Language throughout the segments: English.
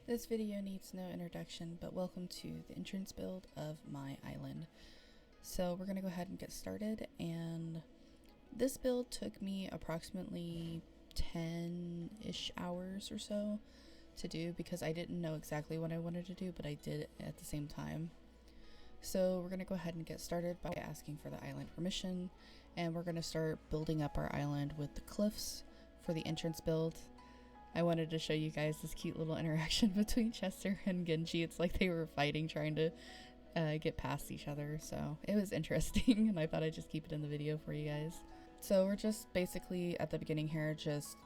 This video needs no introduction, but welcome to the entrance build of my island. So we're going to go ahead and get started, and this build took me approximately 10-ish hours or so to do because I didn't know exactly what I wanted to do, but I did it at the same time. So we're going to go ahead and get started by asking for the island permission, and we're going to start building up our island with the cliffs for the entrance build. I wanted to show you guys this cute little interaction between Chester and Genji. It's like they were fighting, trying to get past each other, so it was interesting and I thought I'd just keep it in the video for you guys. So we're just basically at the beginning here just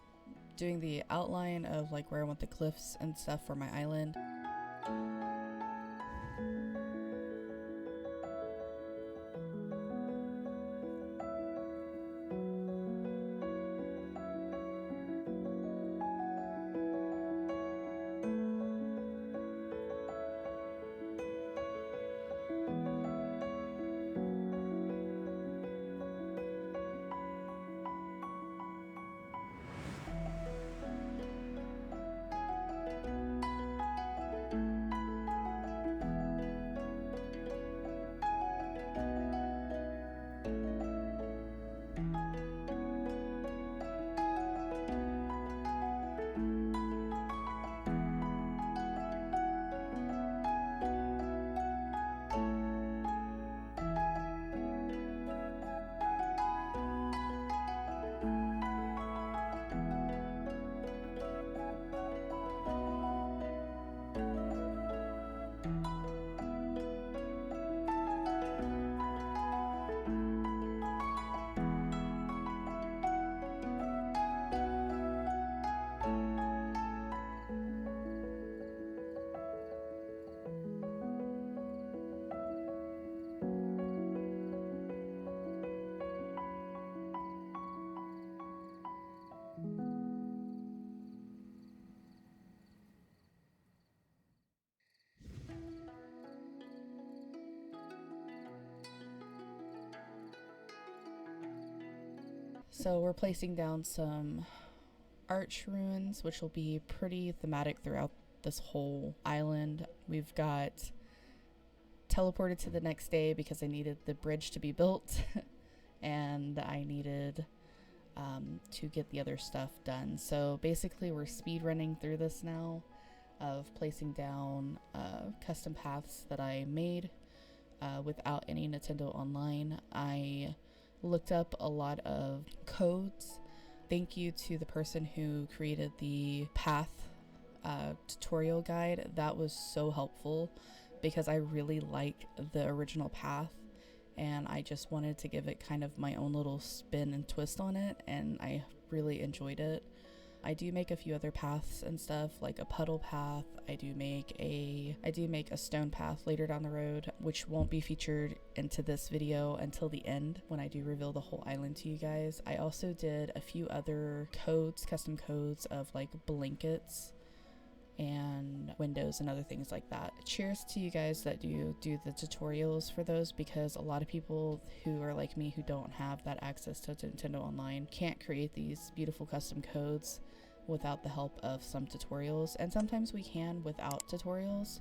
doing the outline of like where I want the cliffs and stuff for my island. So we're placing down some arch ruins, which will be pretty thematic throughout this whole island. We've got teleported to the next day because I needed the bridge to be built and I needed to get the other stuff done. So basically we're speed running through this now of placing down custom paths that I made without any Nintendo Online. I looked up a lot of codes. Thank you to the person who created the path tutorial guide. That was so helpful because I really like the original path and I just wanted to give it kind of my own little spin and twist on it, and I really enjoyed it. I do make a few other paths and stuff, like a puddle path. I do make a stone path later down the road, which won't be featured into this video until the end when I do reveal the whole island to you guys. I also did a few other codes, custom codes of like blankets and windows and other things like that. Cheers to you guys that do the tutorials for those, because a lot of people who are like me who don't have that access to Nintendo Online can't create these beautiful custom codes without the help of some tutorials, and sometimes we can without tutorials,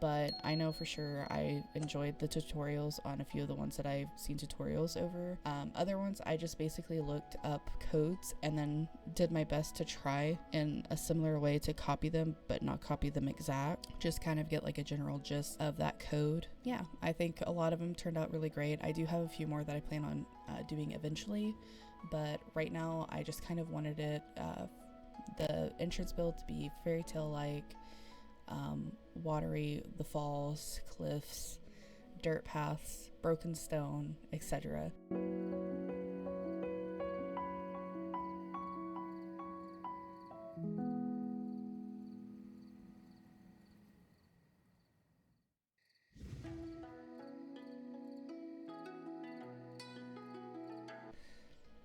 but I know for sure I enjoyed the tutorials on a few of the ones that I've seen tutorials over. Other ones I just basically looked up codes and then did my best to try in a similar way to copy them, but not copy them exact, just kind of get like a general gist of that code. Yeah, I think a lot of them turned out really great. I do have a few more that I plan on doing eventually, but right now I just kind of wanted it the entrance build to be fairy tale like, watery, the falls, cliffs, dirt paths, broken stone, etc.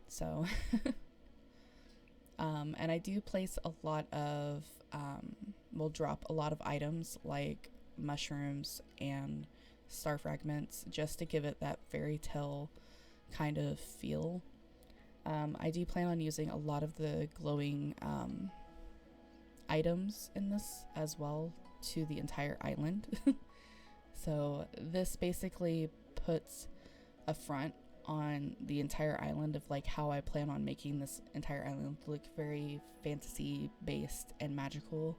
So and I do place a lot of we'll drop a lot of items like mushrooms and star fragments just to give it that fairy tale kind of feel. I do plan on using a lot of the glowing items in this as well to the entire island. So this basically puts a front on the entire island of like how I plan on making this entire island look very fantasy based and magical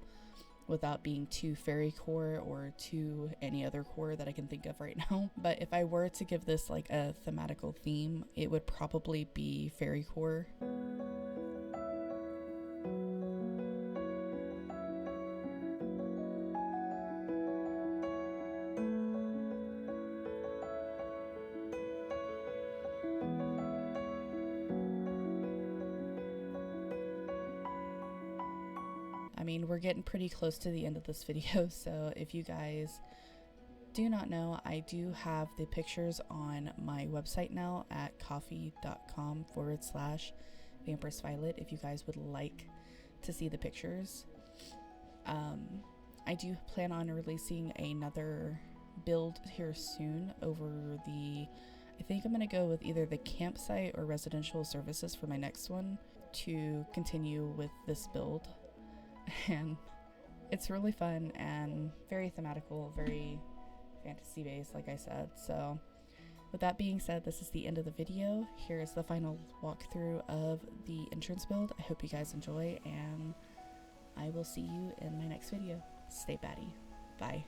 without being too fairy core or too any other core that I can think of right now. But if I were to give this like a thematical theme, it would probably be fairy core. I mean, we're getting pretty close to the end of this video, so if you guys do not know, I do have the pictures on my website now at ko-fi.com/Vampiress Violet if you guys would like to see the pictures. I do plan on releasing another build here soon over I think I'm going to go with either the campsite or residential services for my next one to continue with this build. And it's really fun and very thematical, very fantasy based, like I said. So with that being said, this is the end of the video. Here is the final walkthrough of the entrance build. I hope you guys enjoy, and I will see you in my next video. Stay batty. Bye.